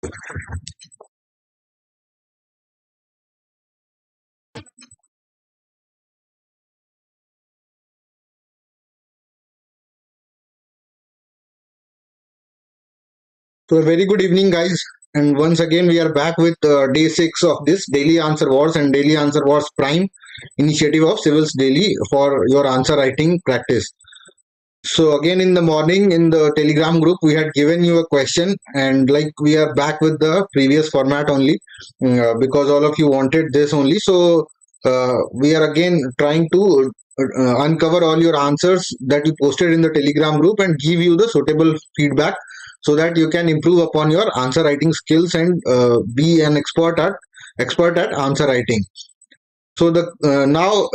So, a very good evening, guys. And once again, we are back with day six of this Daily Answer Wars and Daily Answer Wars Prime initiative of Civils Daily for your answer writing practice. So, again, in the morning in the Telegram group, we had given you a question, and like we are back with the previous format only because all of you wanted this only. So, we are again trying to uncover all your answers that you posted in the Telegram group and give you the suitable feedback so that you can improve upon your answer writing skills and be an expert at answer writing. So the now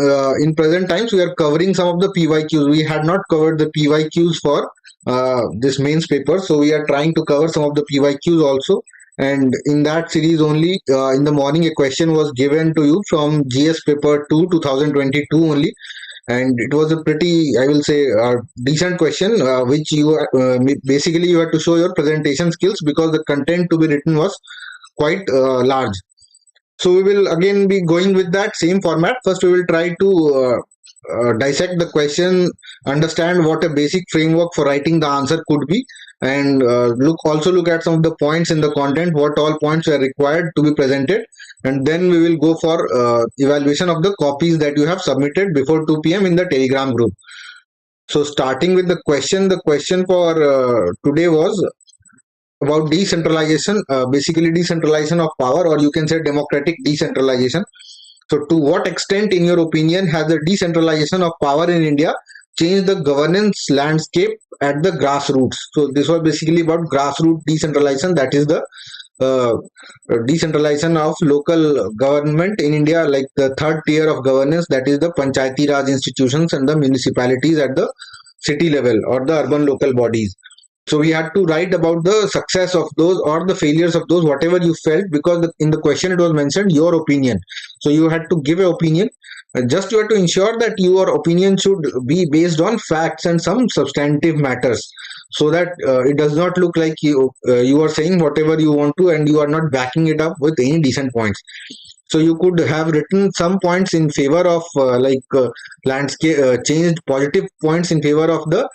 in present times we are covering some of the PYQs. We had not covered the PYQs for this mains paper, so we are trying to cover some of the PYQs also. And in that series only, in the morning, a question was given to you from GS paper 2 2022 only, and it was a pretty, I will say, decent question, which you basically you had to show your presentation skills because the content to be written was quite large. So we will again be going with that same format. First, we will try to dissect the question, understand what a basic framework for writing the answer could be, and look at some of the points in the content, what all points are required to be presented, and then we will go for evaluation of the copies that you have submitted before 2 p.m. in the Telegram group. So starting with the question for today was about decentralization, basically decentralization of power, or you can say democratic decentralization. So, to what extent, in your opinion, has the decentralization of power in India changed the governance landscape at the grassroots? So, this was basically about grassroots decentralization, that is the uh, decentralization of local government in India, like the third tier of governance, that is the Panchayati Raj institutions and the municipalities at the city level or the urban local bodies. So we had to write about the success of those or the failures of those, whatever you felt, because in the question it was mentioned your opinion. So you had to give an opinion. Just you have to ensure that your opinion should be based on facts and some substantive matters, so that it does not look like you are saying whatever you want to and you are not backing it up with any decent points. So you could have written some points in favor of landscape changed positive points in favor of the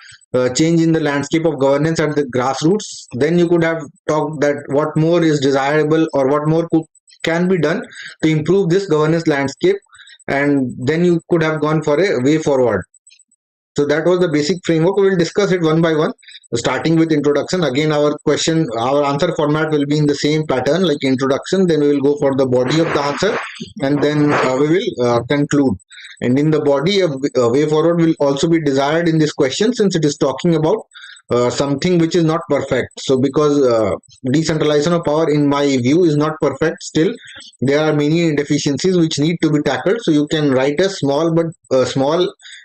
change in the landscape of governance at the grassroots. Then you could have talked that what more is desirable or what more can be done to improve this governance landscape, and then you could have gone for a way forward. So that was the basic framework. We will discuss it one by one, starting with introduction. Again, our answer format will be in the same pattern, like introduction. Then we will go for the body of the answer, and then we will conclude. And in the body, a way forward will also be desired in this question, since it is talking about something which is not perfect. So because decentralization of power, in my view, is not perfect still, there are many deficiencies which need to be tackled. So you can write a small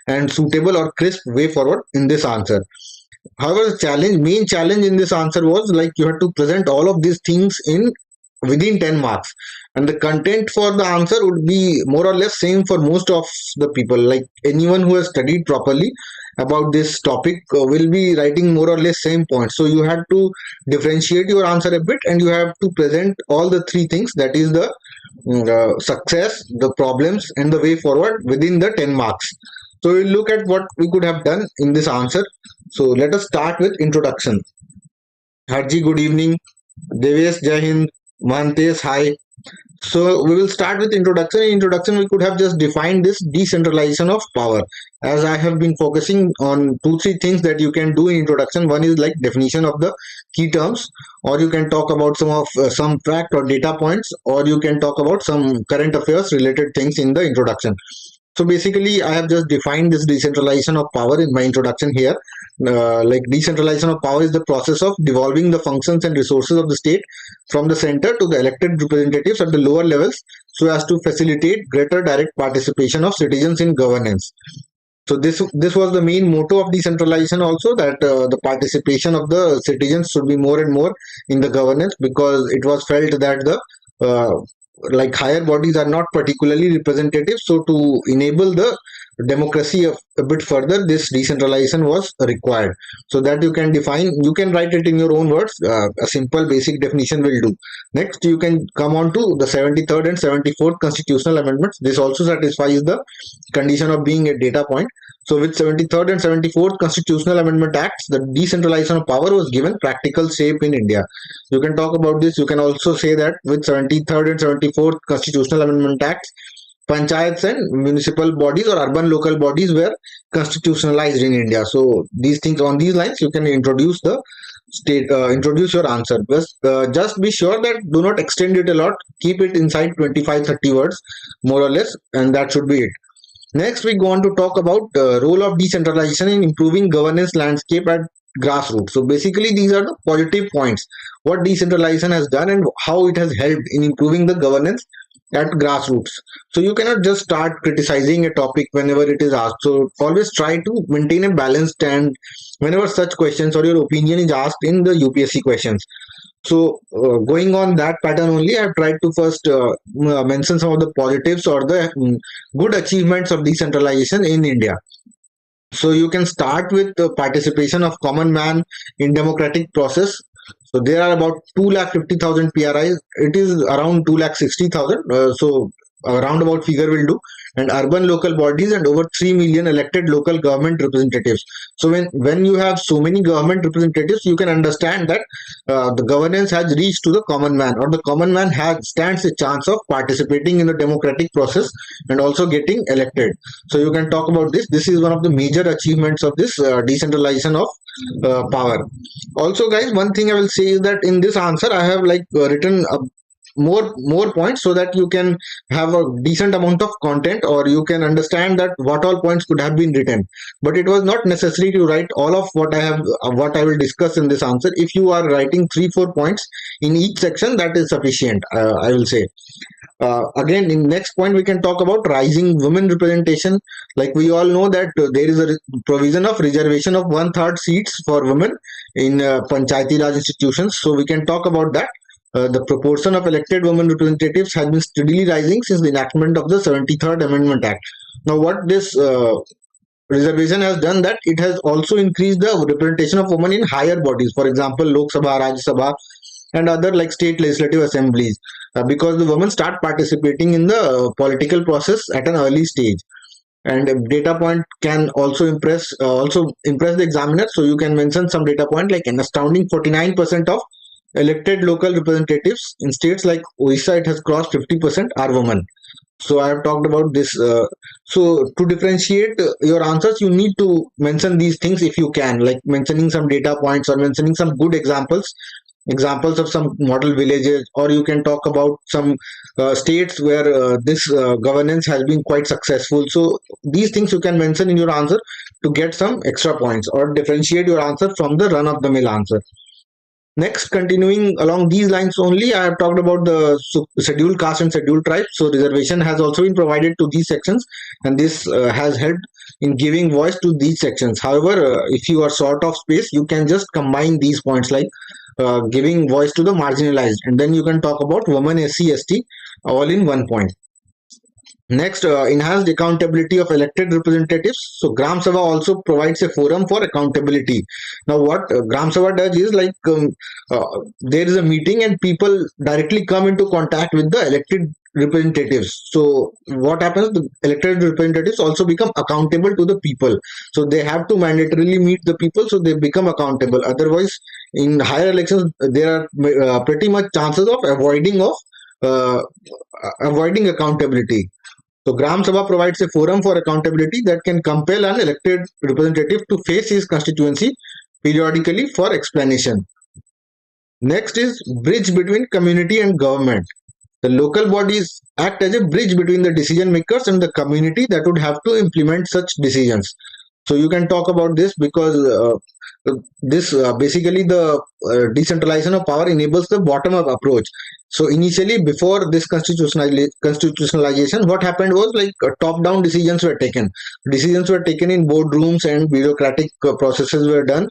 and suitable or crisp way forward in this answer. However, the main challenge in this answer was like you had to present all of these things in within 10 marks, and the content for the answer would be more or less same for most of the people. Like anyone who has studied properly about this topic will be writing more or less same points. So you had to differentiate your answer a bit, and you have to present all the three things, that is the success, the problems, and the way forward within the 10 marks. So we'll look at what we could have done in this answer. So let us start with introduction. Harji, good evening. Devesh, Jai Hind. Mahantes, hi. So we will start with introduction. In introduction, we could have just defined this decentralization of power. As I have been focusing on two, three things that you can do in introduction. One is like definition of the key terms, or you can talk about some fact or data points, or you can talk about some current affairs related things in the introduction. So basically, I have just defined this decentralization of power in my introduction here. Like decentralization of power is the process of devolving the functions and resources of the state from the center to the elected representatives at the lower levels, so as to facilitate greater direct participation of citizens in governance. So this was the main motto of decentralization also, that the participation of the citizens should be more and more in the governance, because it was felt that the like higher bodies are not particularly representative. So to enable the democracy a bit further, this decentralization was required. So that you can define, you can write it in your own words. A simple basic definition will do. Next, you can come on to the 73rd and 74th constitutional amendments. This also satisfies the condition of being a data point. So with 73rd and 74th constitutional amendment acts, the decentralization of power was given practical shape in India. You can talk about this. You can also say that with 73rd and 74th constitutional amendment acts, panchayats and municipal bodies or urban local bodies were constitutionalized in India. So these things, on these lines, you can introduce the state, introduce your answer. Just be sure that do not extend it a lot. Keep it inside 25-30 words, more or less, and that should be it. Next, we go on to talk about the role of decentralization in improving governance landscape at grassroots. So basically, these are the positive points what decentralization has done and how it has helped in improving the governance at grassroots. So you cannot just start criticizing a topic whenever it is asked. So always try to maintain a balanced stand whenever such questions or your opinion is asked in the UPSC questions. So going on that pattern only, I've tried to first mention some of the positives or the good achievements of decentralization in India. So you can start with the participation of common man in democratic process. So there are about 250,000 PRIs. It is around 260,000. So a roundabout figure will do. And urban local bodies and over 3 million elected local government representatives. So when you have so many government representatives, you can understand that the governance has reached to the common man, or the common man has stands a chance of participating in the democratic process and also getting elected. So you can talk about this. This is one of the major achievements of this decentralization of power. Also, guys, one thing I will say is that in this answer, I have written more points so that you can have a decent amount of content, or you can understand that what all points could have been written. But it was not necessary to write all of what I will discuss in this answer. If you are writing 3-4 points in each section, that is sufficient, I will say. Again, in next point, we can talk about rising women representation. Like we all know that there is a provision of reservation of 1/3 seats for women in Panchayati Raj institutions. So we can talk about that. The proportion of elected women representatives has been steadily rising since the enactment of the 73rd Amendment Act. Now, what this reservation has done, that it has also increased the representation of women in higher bodies. For example, Lok Sabha, Rajya Sabha, and other like state legislative assemblies, because the women start participating in the political process at an early stage. And a data point can also impress the examiner. So you can mention some data point like an astounding 49% of elected local representatives in states like Odisha, it has crossed 50%, are women. So I have talked about this. So to differentiate your answers, you need to mention these things if you can, like mentioning some data points or mentioning some good examples of some model villages, or you can talk about some states where this governance has been quite successful. So these things you can mention in your answer to get some extra points or differentiate your answer from the run-of-the-mill answer. Next, continuing along these lines only, I have talked about the scheduled caste and scheduled tribes. So reservation has also been provided to these sections, and this has helped in giving voice to these sections. However, if you are short of space, you can just combine these points like giving voice to the marginalized, and then you can talk about women, SC, ST, all in one point. Next, enhanced accountability of elected representatives. So Gram Sabha also provides a forum for accountability. Now, what Gram Sabha does is there is a meeting and people directly come into contact with the elected representatives. So what happens? The elected representatives also become accountable to the people. So they have to mandatorily meet the people, so they become accountable. Otherwise, in higher elections, there are pretty much chances of avoiding accountability. So Gram Sabha provides a forum for accountability that can compel an elected representative to face his constituency periodically for explanation. Next is bridge between community and government. The local bodies act as a bridge between the decision makers and the community that would have to implement such decisions. So you can talk about this because this basically the decentralization of power enables the bottom up approach. So initially, before this constitutionalization, what happened was top down decisions were taken. Decisions were taken in boardrooms and bureaucratic processes were done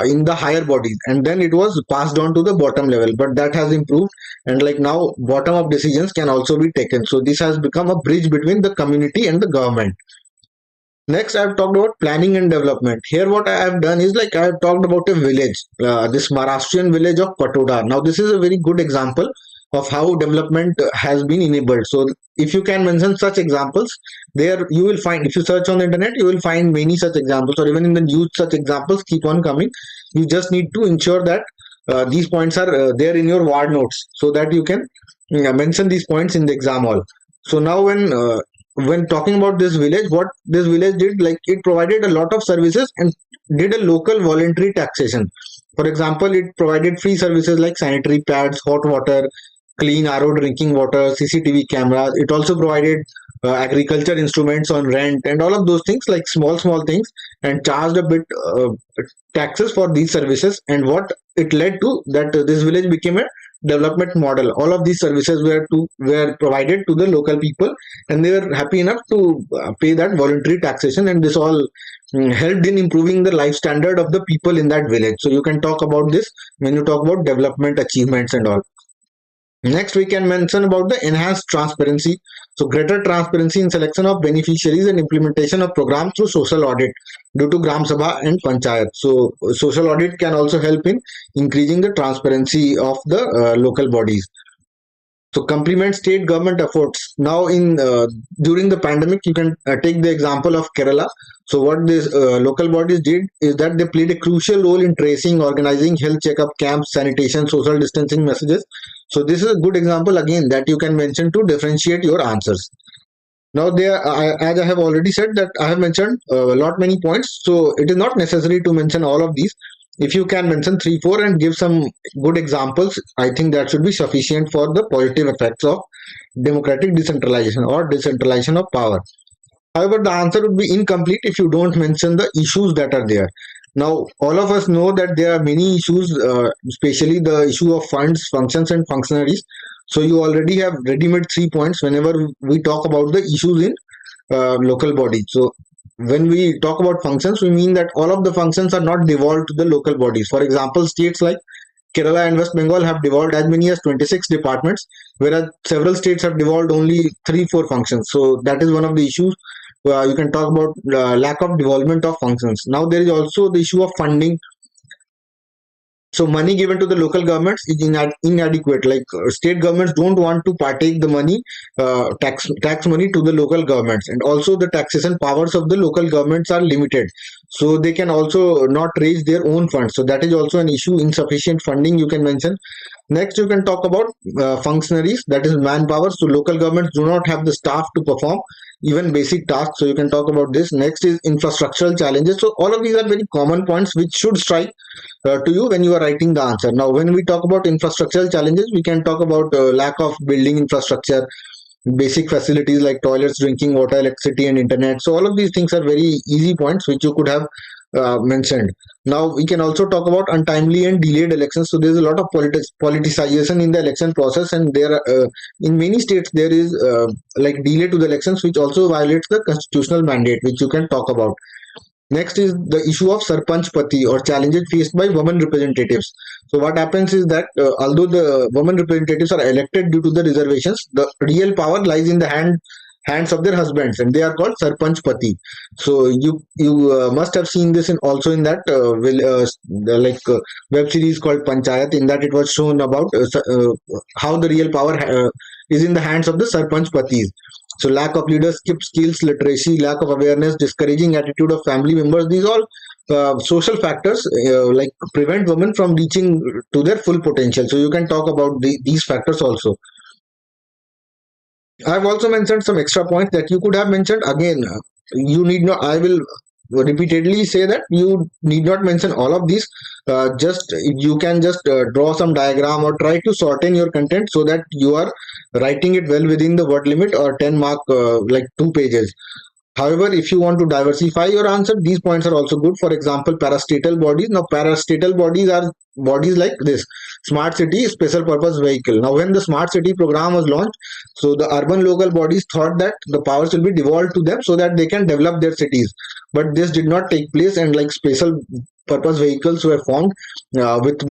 in the higher bodies, and then it was passed on to the bottom level. But that has improved, and now bottom up decisions can also be taken. So this has become a bridge between the community and the government. Next, I've talked about planning and development. Here, what I have done is like I've talked about a village, this Maharashtrian village of Patoda. Now, this is a very good example of how development has been enabled. So, if you can mention such examples, there you will find, if you search on the internet, you will find many such examples, or even in the news, such examples keep on coming. You just need to ensure that these points are there in your ward notes so that you can mention these points in the exam hall. So, now when talking about this village, what this village did, like it provided a lot of services and did a local voluntary taxation. For example, it provided free services like sanitary pads, hot water, clean RO drinking water, CCTV cameras. It also provided agriculture instruments on rent and all of those things, like small things, and charged a bit taxes for these services. And what it led to that this village became a development model. All of these services were provided to the local people, and they were happy enough to pay that voluntary taxation, and this all helped in improving the life standard of the people in that village. So you can talk about this when you talk about development achievements and all. Next, we can mention about the enhanced transparency. So, greater transparency in selection of beneficiaries and implementation of programs through social audit due to Gram Sabha and Panchayat. So, social audit can also help in increasing the transparency of the local bodies. So complement state government efforts. Now, in during the pandemic, you can take the example of Kerala. So what these local bodies did is that they played a crucial role in tracing, organizing health checkup camps, sanitation, social distancing messages. So this is a good example again that you can mention to differentiate your answers. Now, as I have already said that I have mentioned a lot many points, so it is not necessary to mention all of these. If you can mention three, four, and give some good examples, I think that should be sufficient for the positive effects of democratic decentralization or decentralization of power. However, the answer would be incomplete if you don't mention the issues that are there. Now, all of us know that there are many issues, especially the issue of funds, functions, and functionaries. So, you already have ready made 3 points whenever we talk about the issues in local bodies. So, when we talk about functions, we mean that all of the functions are not devolved to the local bodies. For example, states like Kerala and West Bengal have devolved as many as 26 departments, whereas several states have devolved only 3 4 functions. So that is one of the issues. You can talk about lack of development of functions. Now there is also the issue of funding. So money given to the local governments is inadequate. Like state governments don't want to partake the money, tax money to the local governments, and also the taxation powers of the local governments are limited. So they can also not raise their own funds. So that is also an issue. Insufficient funding you can mention. Next, you can talk about functionaries, that is manpower. So local governments do not have the staff to perform even basic tasks. So you can talk about this. Next is infrastructural challenges. So all of these are very common points which should strike to you when you are writing the answer. Now, when we talk about infrastructural challenges, we can talk about lack of building infrastructure, basic facilities like toilets, drinking water, electricity, and internet. So all of these things are very easy points which you could have mentioned. Now we can also talk about untimely and delayed elections. So there's a lot of politicization in the election process, and there are, in many states there is like delay to the elections, which also violates the constitutional mandate, which you can talk about. Next is the issue of Sarpanch Pati or challenges faced by women representatives. So what happens is that although the women representatives are elected due to the reservations, the real power lies in the hands of their husbands, and they are called Sarpanch Pati. So you must have seen this in also in that web series called Panchayat. In that it was shown about how the real power is in the hands of the Sarpanch Patis. So lack of leadership skills, literacy, lack of awareness, discouraging attitude of family members. These all social factors like prevent women from reaching to their full potential. So you can talk about these factors also. I've also mentioned some extra points that you could have mentioned. Again, you need not. I will repeatedly say that you need not mention all of these. Just you can just draw some diagram or try to shorten your content so that you are writing it well within the word limit or 10 mark, like 2 pages. However, if you want to diversify your answer, these points are also good. For example, parastatal bodies. Now, parastatal bodies are bodies like this: smart city, special purpose vehicle. Now, when the smart city program was launched, so the urban local bodies thought that the powers will be devolved to them so that they can develop their cities. But this did not take place, and like special purpose vehicles were formed with.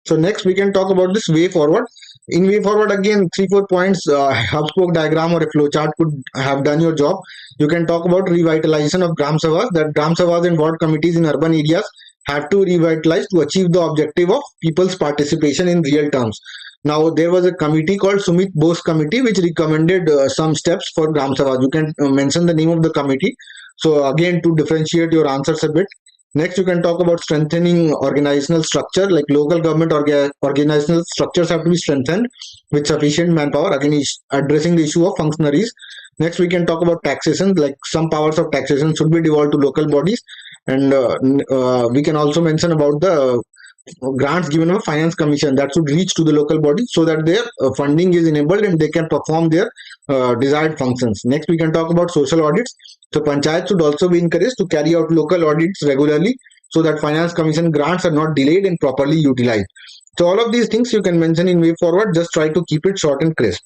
So next we can talk about this way forward. In way forward, again, 3 4 points. Hub spoke diagram or a flowchart could have done your job. You can talk about revitalization of gram sabhas. That gram sabhas and ward committees in urban areas have to revitalize to achieve the objective of people's participation in real terms. Now there was a committee called Sumit Bose Committee which recommended some steps for gram sabhas. You can mention the name of the committee. So again, to differentiate your answers a bit. Next, you can talk about strengthening organizational structure, like local government organizational structures have to be strengthened with sufficient manpower. Again, addressing the issue of functionaries. Next, we can talk about taxation, like some powers of taxation should be devolved to local bodies. And we can also mention about the grants given by finance commission that should reach to the local body so that their funding is enabled and they can perform their desired functions. Next, we can talk about social audits. So panchayat should also be encouraged to carry out local audits regularly so that finance commission grants are not delayed and properly utilized. So all of these things you can mention in way forward. Just try to keep it short and crisp.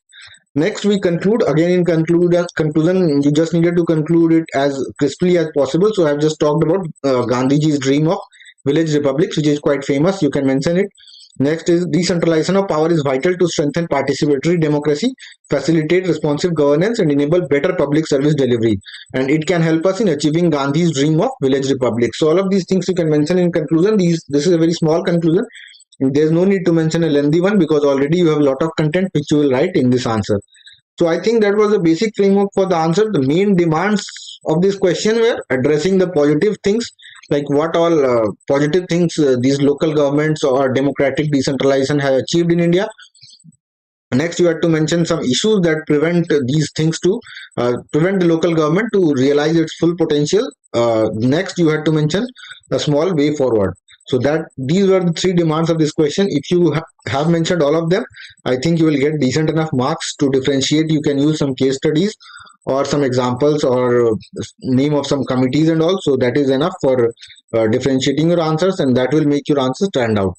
Next, we conclude. Again, in conclusion, you just needed to conclude it as crisply as possible. So I've just talked about Gandhiji's dream of village republics, which is quite famous. You can mention it. Next is decentralization of power is vital to strengthen participatory democracy, facilitate responsive governance, and enable better public service delivery. And it can help us in achieving Gandhi's dream of village republic. So all of these things you can mention in conclusion. This is a very small conclusion. There's no need to mention a lengthy one because already you have a lot of content which you will write in this answer. So I think that was the basic framework for the answer. The main demands of this question were addressing the positive things, like what all positive things these local governments or democratic decentralization have achieved in India. Next, you had to mention some issues that prevent these things to prevent the local government to realize its full potential. Next, you had to mention a small way forward. So that these were the three demands of this question. If you have mentioned all of them, I think you will get decent enough marks to differentiate. You can use some case studies or some examples or name of some committees and all. So that is enough for differentiating your answers, and that will make your answers stand out.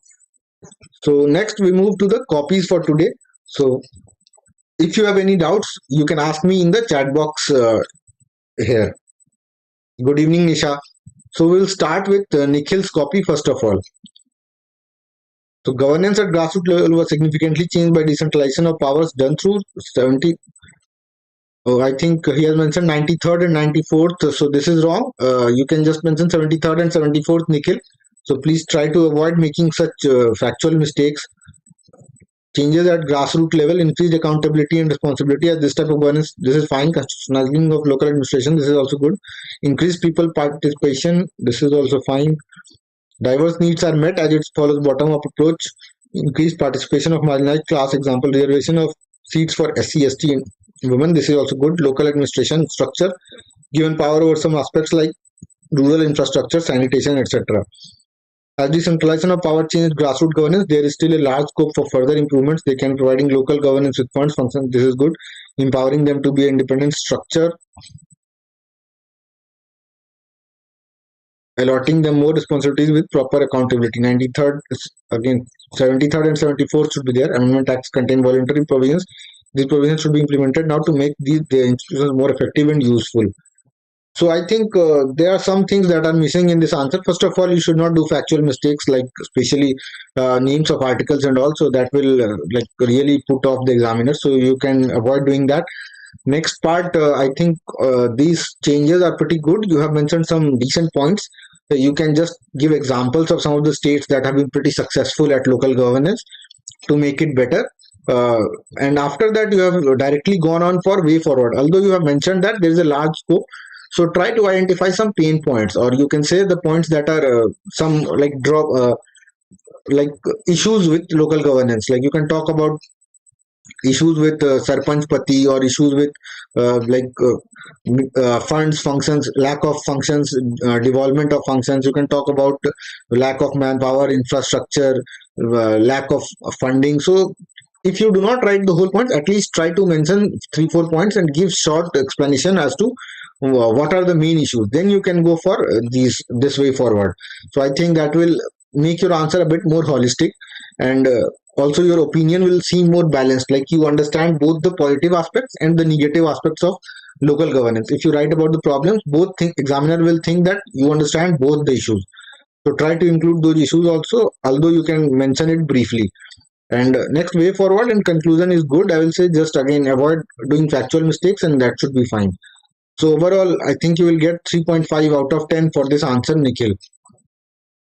So next we move to the copies for today. So if you have any doubts, you can ask me in the chat box here. Good evening, Nisha. So we'll start with Nikhil's copy first of all. So governance at grassroots level was significantly changed by decentralization of powers done through 70. Oh, I think he has mentioned 93rd and 94th. So this is wrong. You can just mention 73rd and 74th, Nikhil. So please try to avoid making such factual mistakes. Changes at grassroots level, increased accountability and responsibility as this type of governance. This is fine. Constitutionalizing of local administration. This is also good. Increased people participation. This is also fine. Diverse needs are met as it follows bottom-up approach. Increased participation of marginalized class. Example, reservation of seats for SC, ST, and women. This is also good. Local administration structure. Given power over some aspects like rural infrastructure, sanitation, etc. As decentralization of power changes grassroots governance, there is still a large scope for further improvements. They can providing local governance with funds functions. This is good. Empowering them to be an independent structure. Allotting them more responsibilities with proper accountability. 93rd, again, 73rd and 74th should be there. Amendment Acts contain voluntary provisions. These provisions should be implemented now to make the institutions more effective and useful. So I think there are some things that are missing in this answer. First of all, you should not do factual mistakes like especially names of articles and all. So that will like really put off the examiner. So you can avoid doing that. Next part, I think these changes are pretty good. You have mentioned some decent points. You can just give examples of some of the states that have been pretty successful at local governance to make it better. And after that, you have directly gone on for way forward. Although you have mentioned that there is a large scope, so try to identify some pain points, or you can say the points that are some like like issues with local governance. Like you can talk about issues with sarpanch pati or issues with funds functions, lack of functions, devolvement of functions. You can talk about lack of manpower, infrastructure, lack of funding. So if you do not write the whole points, at least try to mention 3 4 points and give short explanation as to what are the main issues. Then you can go for this way forward. So I think that will make your answer a bit more holistic, and also your opinion will seem more balanced, like you understand both the positive aspects and the negative aspects of local governance. If you write about the problems, examiner will think that you understand both the issues. So try to include those issues also, although you can mention it briefly. And next, way forward and conclusion is good. I will say just again avoid doing factual mistakes, and that should be fine. So overall, I think you will get 3.5 out of 10 for this answer, Nikhil.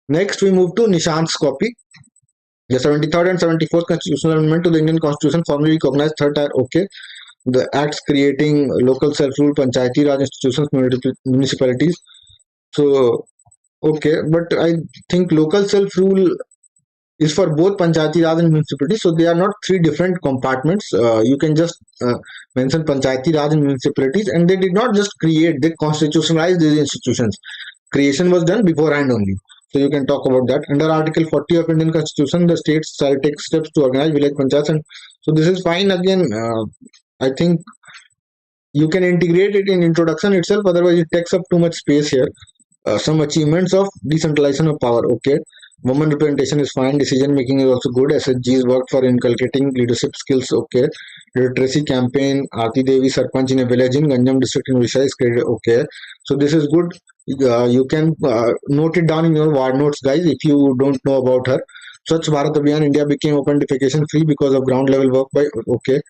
Next, we move to Nishant's copy. The 73rd and 74th constitutional amendment to the Indian Constitution formally recognized third tier. Okay, the acts creating local self-rule, panchayati raj institutions, municipalities. So okay, but I think local self-rule is for both panchayati raj and municipality, so they are not three different compartments. You can just mention panchayati raj and municipalities, and they did not just create; they constitutionalized these institutions. Creation was done beforehand only. So you can talk about that. Under Article 40 of Indian Constitution, the states shall take steps to organize village panchayats, and so this is fine. Again, I think you can integrate it in introduction itself. Otherwise, it takes up too much space here. Some achievements of decentralization of power. Okay, women representation is fine. Decision making is also good. SHGs work for inculcating leadership skills. Okay, literacy campaign. Aarti Devi Sarpanch in a village in Ganjam district in Odisha is created. Okay, so this is good. You can note it down in your ward notes, guys, if you don't know about her. Swachh Bharat Abhiyan, India became open defecation free because of ground level work by. Okay,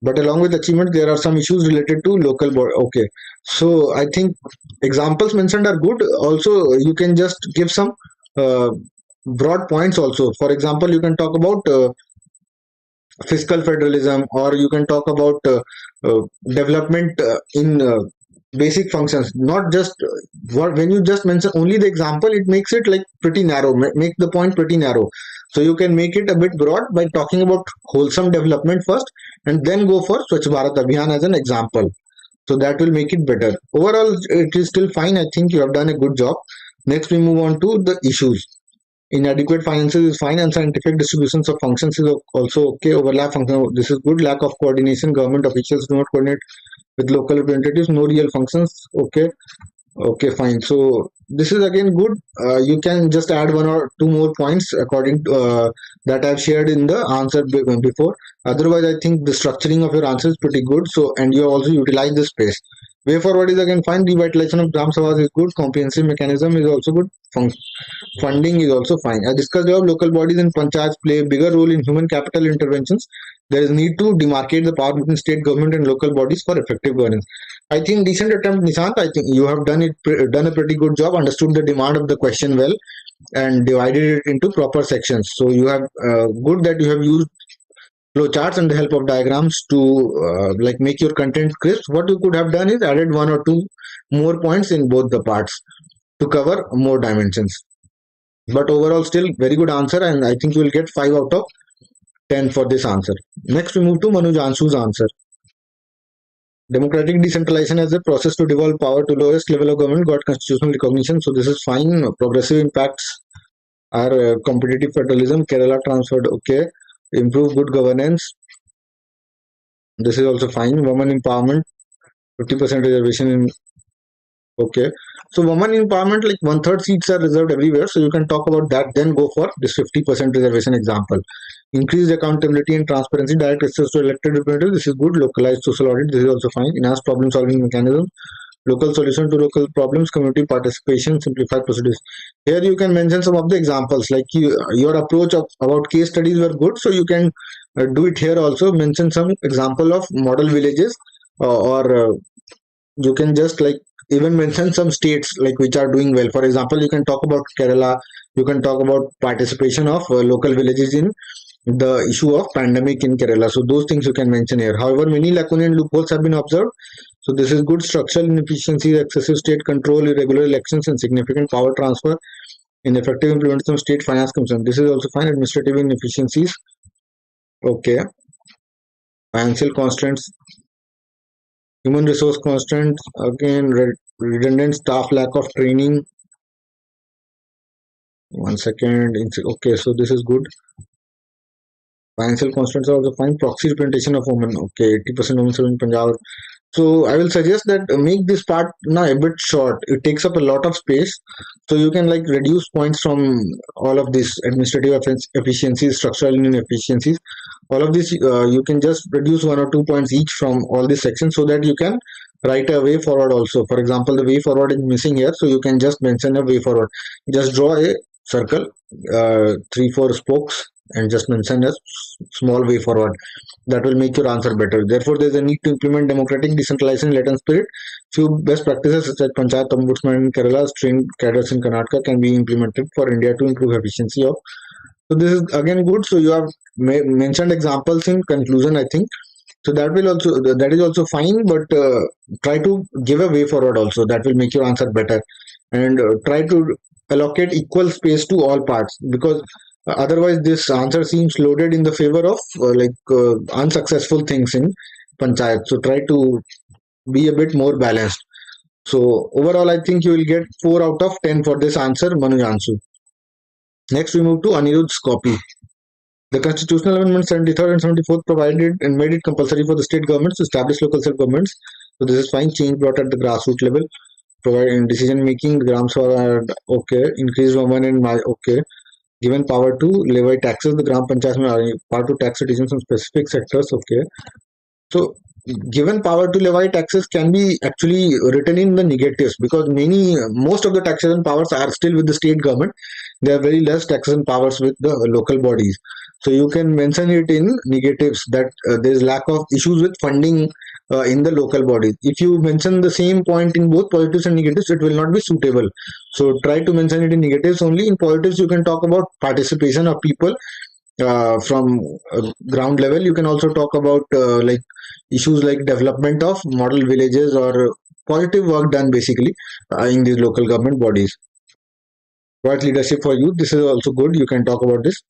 but along with achievement there are some issues related to local body. Okay, so I think examples mentioned are good. Also you can just give some uh, broad points also. For example, you can talk about fiscal federalism, or you can talk about development in basic functions, not just what. When you just mention only the example, it makes it like pretty narrow, make the point pretty narrow. So you can make it a bit broad by talking about wholesome development first, and then go for Swachh Bharat Abhiyan as an example. So that will make it better. Overall, it is still fine. I think you have done a good job. Next, we move on to the issues. Inadequate finances is fine, and scientific distributions of functions is also okay. Overlap function, this is good. Lack of coordination, government officials do not coordinate with local representatives. No real functions. Okay, okay, fine. So this is again good. You can just add one or two more points according to that I've shared in the answer before. Otherwise, I think the structuring of your answer is pretty good. So, and you also utilize the space. Way forward is again fine. Revitalization of Gram Sabhas is good. Comprehensive mechanism is also good. Funding is also fine. As discussed above, local bodies and panchayats play a bigger role in human capital interventions. There is need to demarcate the power between state government and local bodies for effective governance. I think decent attempt, Nishant. I think you have done a pretty good job. Understood the demand of the question well, and divided it into proper sections. So you have good that you have used flowcharts and the help of diagrams to like make your content crisp. What you could have done is added one or two more points in both the parts to cover more dimensions. But overall, still very good answer, and I think you will get 5 out of 10 for this answer. Next, we move to Manoj Anshu's answer. Democratic decentralization as a process to devolve power to lowest level of government got constitutional recognition. So this is fine. Progressive impacts are competitive federalism. Kerala transferred. Okay. Improve good governance. This is also fine. Women empowerment. 50% reservation in. Okay. So women empowerment, like one third seats are reserved everywhere. So you can talk about that. Then go for this 50% reservation example. Increased accountability and transparency, direct access to elected representatives. This is good. Localized social audit. This is also fine. Enhanced problem solving mechanism. Local solution to local problems. Community participation. Simplified procedures. Here you can mention some of the examples. Like your approach about case studies were good. So you can do it here also. Mention some example of model villages, or you can just like even mention some states like which are doing well. For example, you can talk about Kerala. You can talk about participation of local villages in the issue of pandemic in Kerala. So those things you can mention here. However, many lacunae and loopholes have been observed. So this is good. Structural inefficiencies, excessive state control, irregular elections, and significant power transfer, ineffective implementation of state finance commission. This is also fine. Administrative inefficiencies. Okay. Financial constraints, human resource constraints, again redundant staff, lack of training. 1 second. Okay, so this is good. Financial constraints are also fine. Proxy representation of women. Okay, 80% women serve in Punjab. So I will suggest that make this part now a bit short. It takes up a lot of space. So you can like reduce points from all of these administrative efficiencies, structural inefficiencies. All of this you can just reduce 1 or 2 points each from all these sections, so that you can write a way forward also. For example, the way forward is missing here, so you can just mention a way forward. Just draw a circle, 3 4 spokes, and just mention a small way forward. That will make your answer better. Therefore, there's a need to implement democratic decentralization latent spirit. Few best practices such as Panchayat Ombudsman in Kerala, trained cadres in Karnataka can be implemented for India to improve efficiency of. So this is again good. So you have mentioned examples in conclusion, I think. So that is also fine, but try to give a way forward also. That will make your answer better, and try to allocate equal space to all parts, because otherwise this answer seems loaded in the favor of unsuccessful things in panchayat. So try to be a bit more balanced. So overall, I think you will get 4 out of 10 for this answer, Manujansu. Next, we move to Anirudh's copy. The constitutional amendment 73rd and 74th provided and made it compulsory for the state governments to establish local self-governments. So this is fine. Change brought at the grassroots level. Provide in decision making. The Gram Swaraj, okay. Increase women and my, okay. Given power to levy taxes. The Gram Panchayats are power to tax citizens on specific sectors. Okay. So given power to levy taxes can be actually written in the negatives, because most of the taxation powers are still with the state government. There are very less taxation powers with the local bodies. So you can mention it in negatives that there is lack of issues with funding in the local bodies. If you mention the same point in both positives and negatives, it will not be suitable. So try to mention it in negatives only. In positives, you can talk about participation of people from ground level. You can also talk about issues like development of model villages or positive work done basically in these local government bodies. What leadership for youth? This is also good. You can talk about this.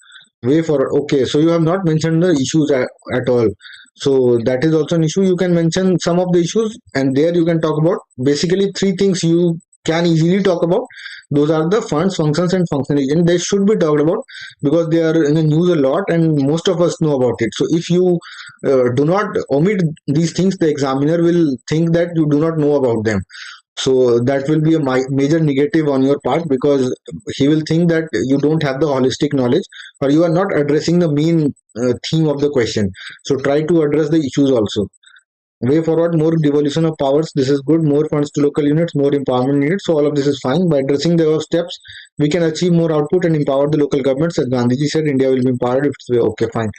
Way for, okay. So you have not mentioned the issues at all. So that is also an issue. You can mention some of the issues, and there you can talk about basically 3 things you can easily talk about. Those are the funds, functions, and functionality. And they should be talked about because they are in the news a lot, and most of us know about it. So if you do not omit these things, the examiner will think that you do not know about them. So that will be a major negative on your part, because he will think that you don't have the holistic knowledge, or you are not addressing the main theme of the question. So try to address the issues also. Way forward, more devolution of powers. This is good. More funds to local units, more empowerment needed. So all of this is fine. By addressing the above steps, we can achieve more output and empower the local governments. As Gandhiji said, India will be empowered if it's okay, fine.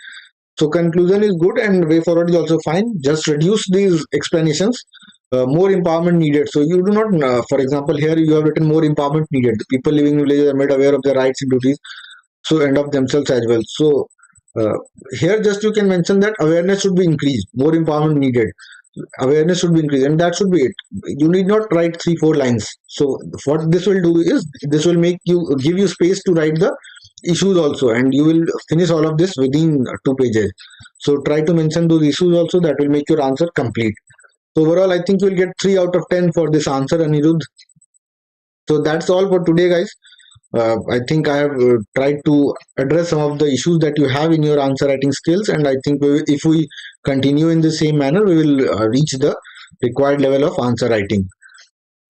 So conclusion is good and way forward is also fine. Just reduce these explanations. More empowerment needed. So you do not, for example, here you have written more empowerment needed. The people living in villages are made aware of their rights and duties, so and of themselves as well. So uh, here just you can mention that awareness should be increased. More empowerment needed. Awareness should be increased, and that should be it. You need not write 3 4 lines. So what this will do is this will make you give you space to write the issues also, and you will finish all of this within 2 pages. So try to mention those issues also. That will make your answer complete. So overall, I think you will get 3 out of 10 for this answer, Anirudh. So that's all for today, guys. I think I have tried to address some of the issues that you have in your answer writing skills, and I think if we continue in the same manner, we will reach the required level of answer writing.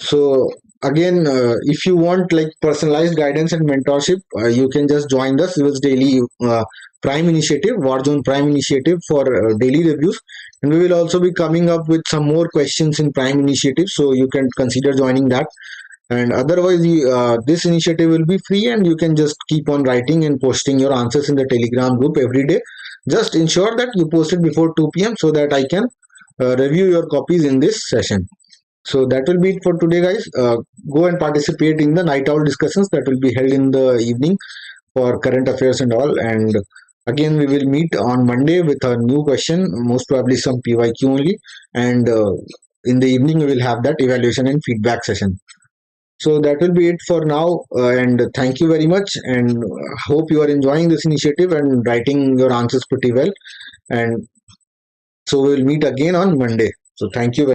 So again, if you want like personalized guidance and mentorship, you can just join the Civils Daily Prime Initiative, War Zone Prime Initiative for daily reviews, and we will also be coming up with some more questions in Prime Initiative. So you can consider joining that. And otherwise, this initiative will be free, and you can just keep on writing and posting your answers in the Telegram group every day. Just ensure that you post it before 2 p.m. so that I can review your copies in this session. So that will be it for today, guys. Go and participate in the night owl discussions that will be held in the evening for current affairs and all. And again, we will meet on Monday with a new question, most probably some PYQ only. And in the evening, we will have that evaluation and feedback session. So that will be it for now. And thank you very much. And hope you are enjoying this initiative and writing your answers pretty well. And so we'll meet again on Monday. So thank you.